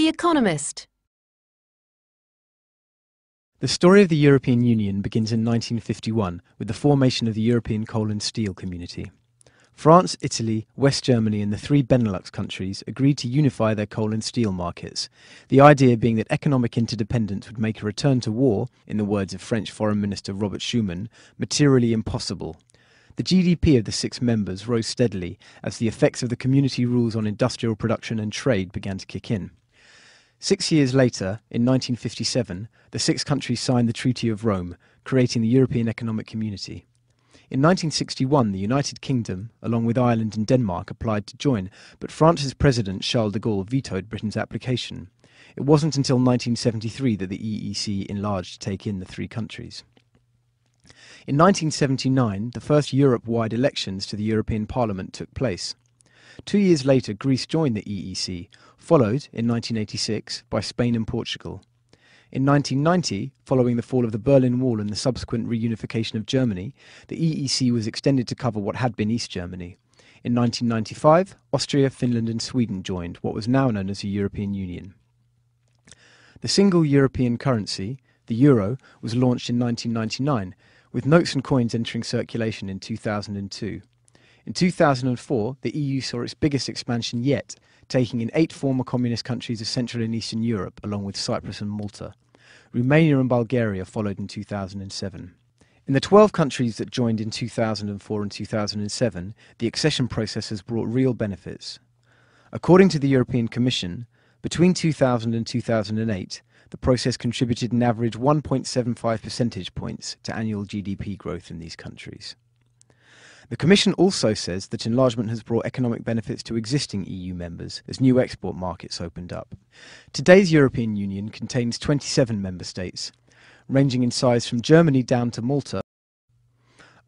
The Economist. The story of the European Union begins in 1951 with the formation of the European Coal and Steel Community. France, Italy, West Germany and the three Benelux countries agreed to unify their coal and steel markets, the idea being that economic interdependence would make a return to war, in the words of French Foreign Minister Robert Schuman, materially impossible. The GDP of the six members rose steadily as the effects of the community rules on industrial production and trade began to kick in. 6 years later, in 1957, the six countries signed the Treaty of Rome, creating the European Economic Community. In 1961, the United Kingdom, along with Ireland and Denmark, applied to join, but France's President Charles de Gaulle vetoed Britain's application. It wasn't until 1973 that the EEC enlarged to take in the three countries. In 1979, the first Europe-wide elections to the European Parliament took place. 2 years later, Greece joined the EEC, followed, in 1986, by Spain and Portugal. In 1990, following the fall of the Berlin Wall and the subsequent reunification of Germany, the EEC was extended to cover what had been East Germany. In 1995, Austria, Finland and Sweden joined what was now known as the European Union. The single European currency, the euro, was launched in 1999, with notes and coins entering circulation in 2002. In 2004, the EU saw its biggest expansion yet, taking in 8 former communist countries of Central and Eastern Europe, along with Cyprus and Malta. Romania and Bulgaria followed in 2007. In the 12 countries that joined in 2004 and 2007, the accession process has brought real benefits. According to the European Commission, between 2000 and 2008, the process contributed an average 1.75 percentage points to annual GDP growth in these countries. The Commission also says that enlargement has brought economic benefits to existing EU members as new export markets opened up. Today's European Union contains 27 member states, ranging in size from Germany down to Malta.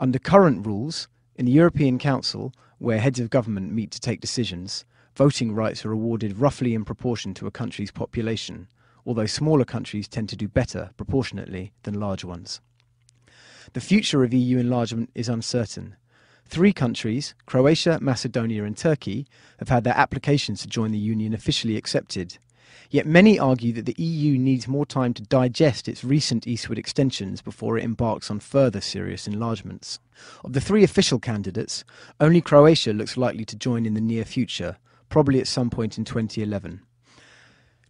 Under current rules, in the European Council, where heads of government meet to take decisions, voting rights are awarded roughly in proportion to a country's population, although smaller countries tend to do better proportionately than large ones. The future of EU enlargement is uncertain. 3 countries, Croatia, Macedonia and Turkey, have had their applications to join the Union officially accepted. Yet many argue that the EU needs more time to digest its recent eastward extensions before it embarks on further serious enlargements. Of the 3 official candidates, only Croatia looks likely to join in the near future, probably at some point in 2011.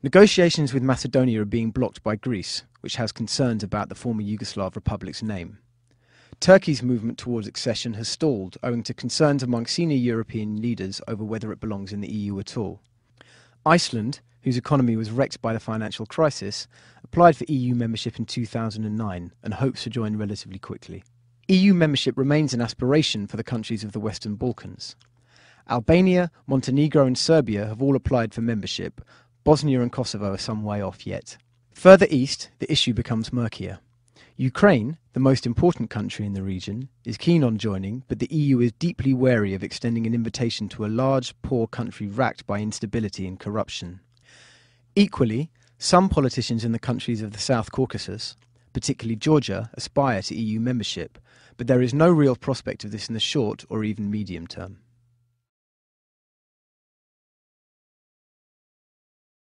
Negotiations with Macedonia are being blocked by Greece, which has concerns about the former Yugoslav republic's name. Turkey's movement towards accession has stalled owing to concerns among senior European leaders over whether it belongs in the EU at all. Iceland, whose economy was wrecked by the financial crisis, applied for EU membership in 2009 and hopes to join relatively quickly. EU membership remains an aspiration for the countries of the Western Balkans. Albania, Montenegro and Serbia have all applied for membership. Bosnia and Kosovo are some way off yet. Further east, the issue becomes murkier. Ukraine, the most important country in the region, is keen on joining, but the EU is deeply wary of extending an invitation to a large, poor country racked by instability and corruption. Equally, some politicians in the countries of the South Caucasus, particularly Georgia, aspire to EU membership, but there is no real prospect of this in the short or even medium term.